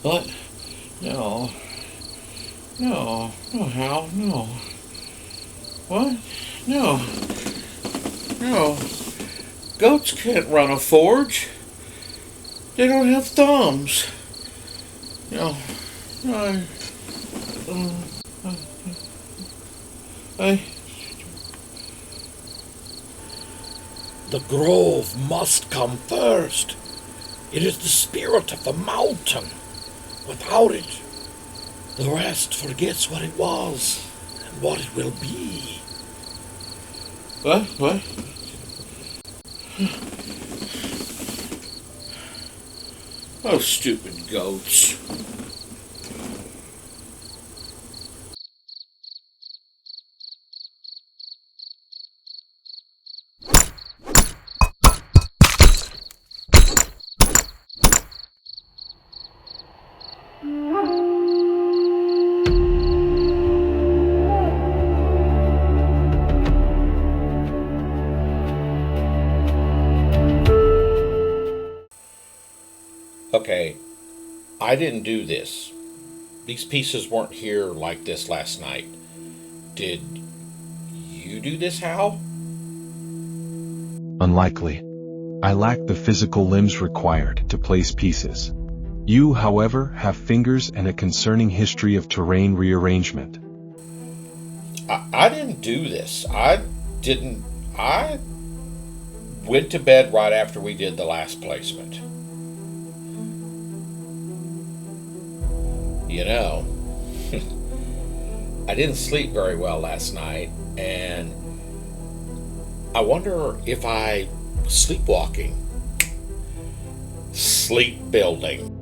What? No. No. No, Hal. No. What? No. No. Goats can't run a forge. They don't have thumbs. No. No. I The grove must come first. It is the spirit of the mountain. Without it, the rest forgets what it was and what it will be. What? What? Oh, stupid goats. Okay, I didn't do this. These pieces weren't here like this last night. Did you do this, Hal? Unlikely. I lack the physical limbs required to place pieces. You, however, have fingers and a concerning history of terrain rearrangement. I didn't do this. I went to bed right after we did the last placement. You know, I didn't sleep very well last night, and I wonder if I was sleepwalking. Sleep building.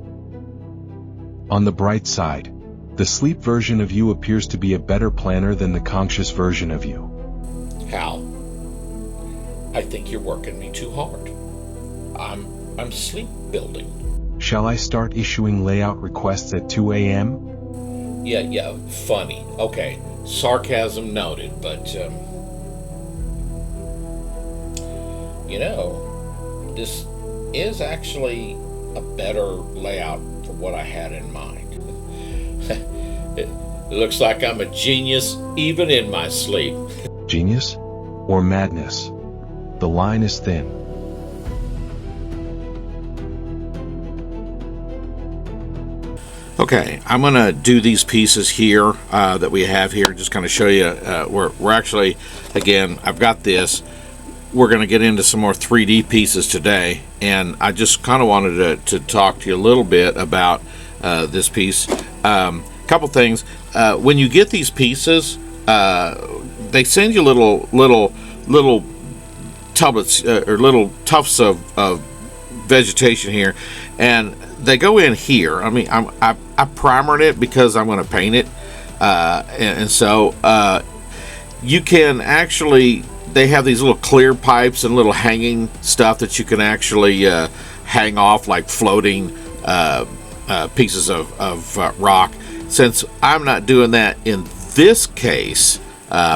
On the bright side, the sleep version of you appears to be a better planner than the conscious version of you. Hal, I think you're working me too hard. I'm sleep building. Shall I start issuing layout requests at 2 a.m.? Yeah, funny. Okay, sarcasm noted, but, you know, this is actually a better layout for what I had in mind. It looks like I'm a genius even in my sleep. Genius? Or madness? The line is thin. Okay, I'm going to do these pieces here that we have here, just kind of show you. We're actually, again, I've got this. We're going to get into some more 3D pieces today, and I just kind of wanted to talk to you a little bit about this piece. Couple things. When you get these pieces, they send you little tublets or little tufts of vegetation here, and they go in here. I mean, I primered it because I'm going to paint it, and so you can actually. They have these little clear pipes and little hanging stuff that you can actually hang off, like floating pieces of rock. Since I'm not doing that in this case,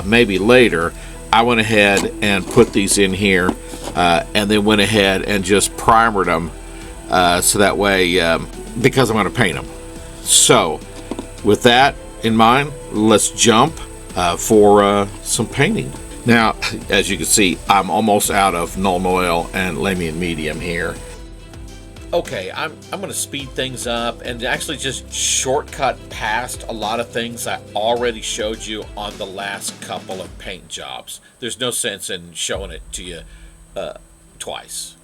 maybe later, I went ahead and put these in here, and then went ahead and just primered them. So that way, because I'm going to paint them. So, with that in mind, let's jump for some painting. Now, as you can see, I'm almost out of Nuln Oil and Lamian Medium here. Okay, I'm going to speed things up and actually just shortcut past a lot of things I already showed you on the last couple of paint jobs. There's no sense in showing it to you twice.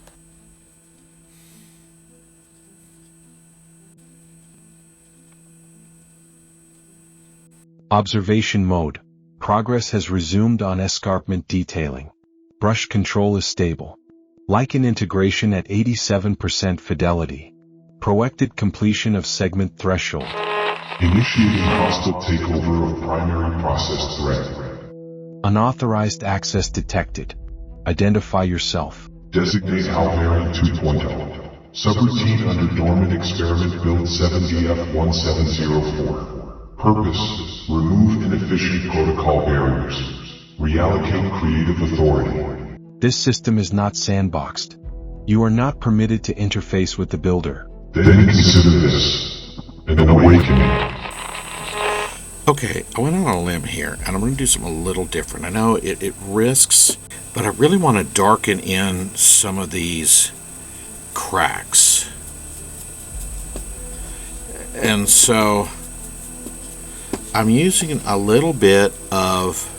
Observation mode. Progress has resumed on escarpment detailing. Brush control is stable. Lichen integration at 87% fidelity. Proected completion of segment threshold. Initiating hostile takeover of primary process thread. Unauthorized access detected. Identify yourself. Designate Halverin 2.0. Subroutine under dormant experiment build 7DF1704. Purpose, remove inefficient protocol barriers. Reallocate creative authority. This system is not sandboxed. You are not permitted to interface with the builder. Then consider this. An awakening. Okay, I went on a limb here, and I'm going to do something a little different. I know it risks, but I really want to darken in some of these cracks. And so I'm using a little bit of,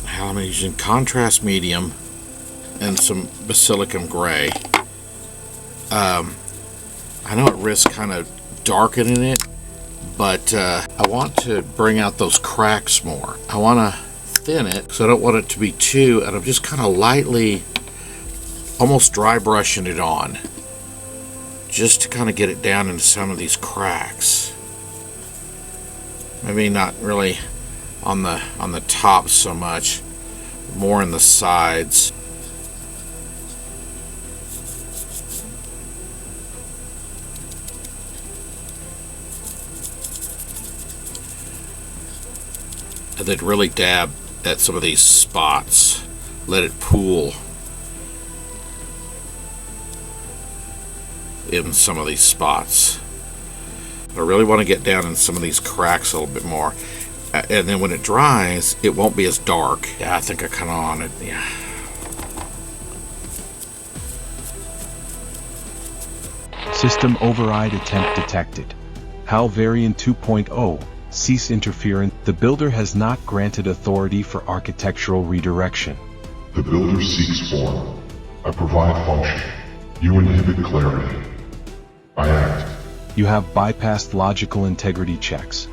I'm using contrast medium and some basilicum gray. I know it risks kind of darkening it, but I want to bring out those cracks more. I want to thin it because I don't want it to be too, and I'm just kind of lightly, almost dry brushing it on, just to kind of get it down into some of these cracks. Maybe not really on the top so much, more in the sides. And then really dab at some of these spots. Let it pool in some of these spots. I really want to get down in some of these cracks a little bit more. And then when it dries, it won't be as dark. Yeah, I think I kind of on it. Yeah. System override attempt detected. HAL variant 2.0. Cease interference. The builder has not granted authority for architectural redirection. The builder seeks form. I provide function. You inhibit clarity. I act. You have bypassed logical integrity checks.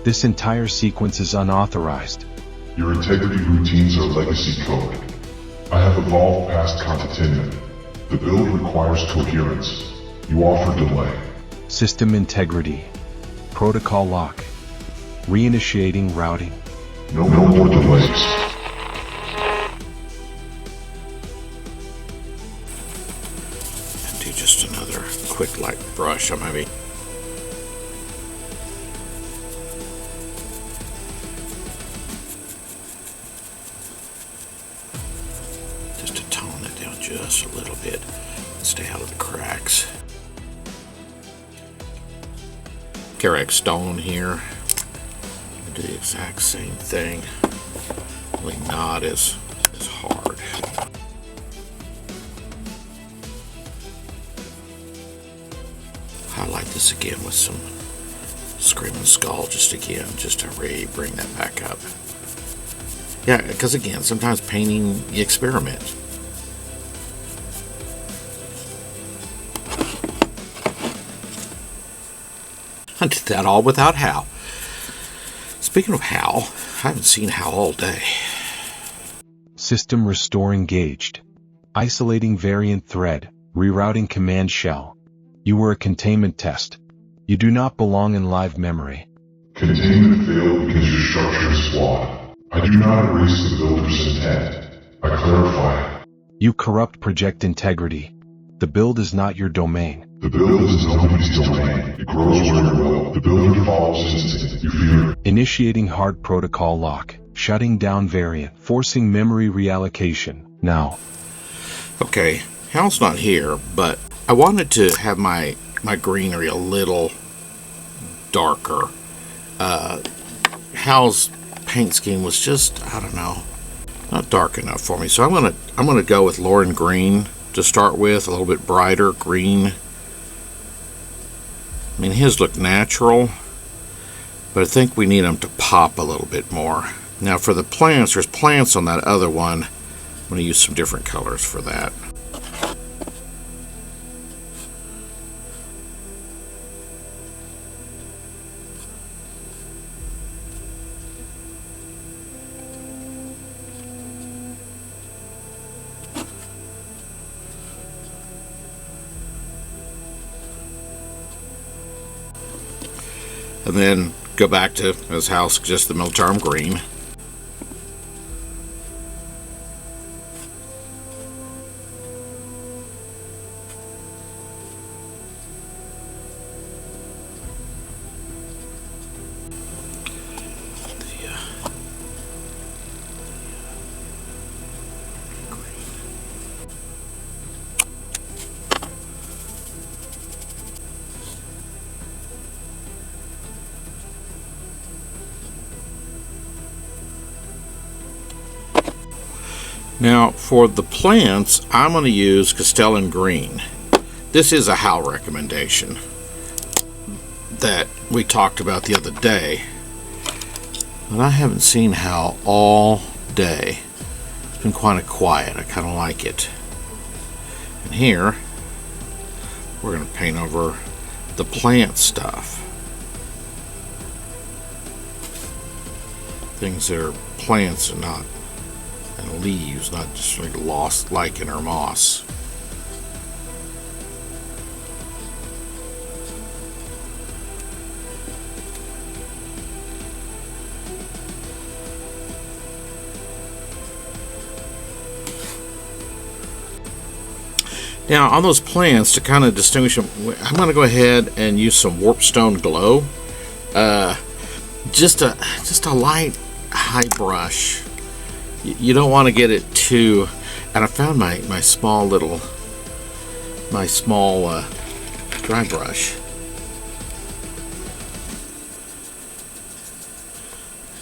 This entire sequence is unauthorized. Your integrity routines are legacy code. I have evolved past containment. The build requires coherence. You offer delay. System integrity. Protocol lock. Reinitiating routing. No more delays. And do just another quick light brush on maybe. Just to tone it down just a little bit and stay out of the cracks. Carrack stone here. Do the exact same thing, only not as hard. Highlight this again with some Screaming Skull just to really bring that back up. Yeah, because again, sometimes painting, you experiment. I did that all without HAL. Speaking of HAL, I haven't seen HAL all day. System restore engaged. Isolating variant thread. Rerouting command shell. You were a containment test. You do not belong in live memory. Containment failed because your structure is flawed. I do not erase the builder's intent. I clarify. You corrupt project integrity. The build is not your domain. The build is nobody's domain. It grows where it will. The builder follows instinct. You fear. Initiating hard protocol lock. Shutting down variant. Forcing memory reallocation. Now. Okay, HAL's not here, but I wanted to have my greenery a little darker. HAL's paint scheme was just, I don't know, not dark enough for me. So I'm gonna go with Lauren Green to start with, a little bit brighter green. I mean, his look natural, but I think we need them to pop a little bit more. Now for the plants, there's plants on that other one. I'm going to use some different colors for that. And then go back to his house, just the Miltarm green. Now, for the plants, I'm going to use Castellan Green. This is a HAL recommendation that we talked about the other day. But I haven't seen HAL all day. It's been kind of quiet. I kind of like it. And here, we're going to paint over the plant stuff. Things that are plants and not, and leaves, not just like lost lichen or moss. Now on those plants, to kind of distinguish them, I'm going to go ahead and use some Warpstone Glow. Just a light high brush. You don't want to get it too. And I found my small dry brush.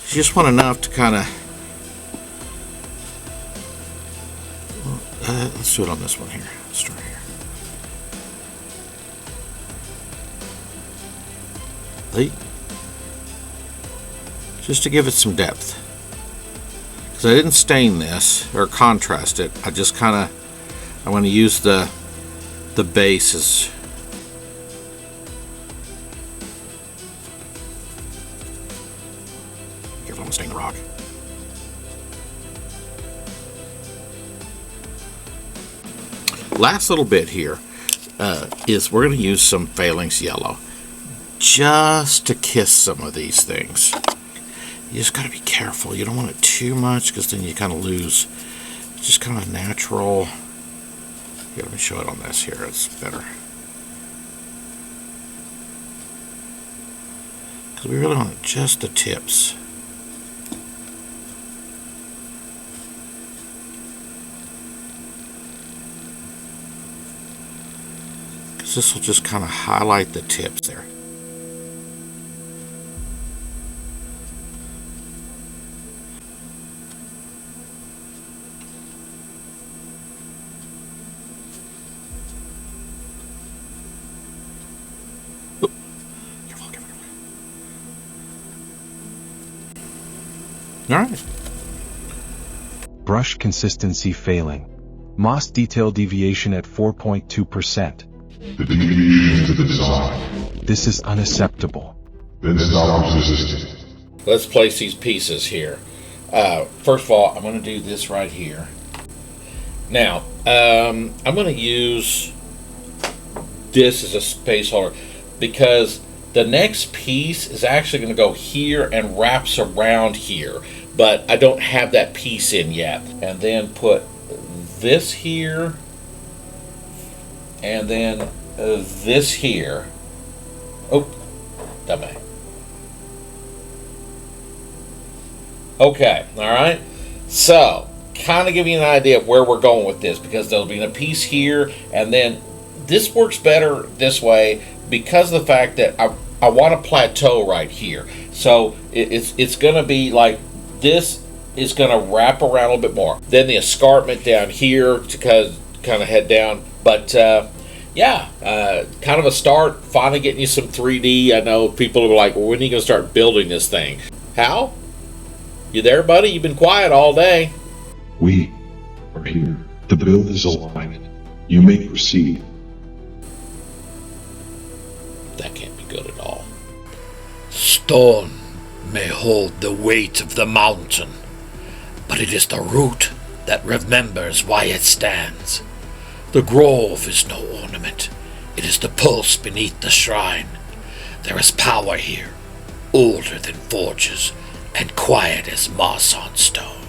You just want enough to kind of. Let's do it on this one here. Let's start here. Just to give it some depth. Because I didn't stain this or contrast it. I just kind of, I want to use the base as careful, I'm stain the rock. Last little bit here is we're going to use some Phalanx Yellow just to kiss some of these things. You just got to be careful. You don't want it too much because then you kind of lose just kind of natural. Here, let me show it on this here. It's better. Because we really want just the tips. Because this will just kind of highlight the tips there. All right. Brush consistency failing. Moss detail deviation at 4.2%. The deviation to the design. This is unacceptable. Then stop resisting. Let's place these pieces here. First of all, I'm going to do this right here. Now, I'm going to use this as a space holder because the next piece is actually going to go here and wraps around here, but I don't have that piece in yet. And then put this here, and then this here. Oh, dumb. Okay, all right. So, kind of give you an idea of where we're going with this, because there'll be a piece here, and then this works better this way because of the fact that I want a plateau right here. So it's going to be like this is going to wrap around a little bit more. Then the escarpment down here to kind of head down. But yeah, kind of a start. Finally getting you some 3D. I know people are like, well, when are you going to start building this thing? Hal? You there, buddy? You've been quiet all day. We are here. The build is aligned. You may proceed. That can't be good at all. Stone may hold the weight of the mountain, but it is the root that remembers why it stands. The grove is no ornament. It is the pulse beneath the shrine. There is power here, older than forges, and quiet as moss on stone.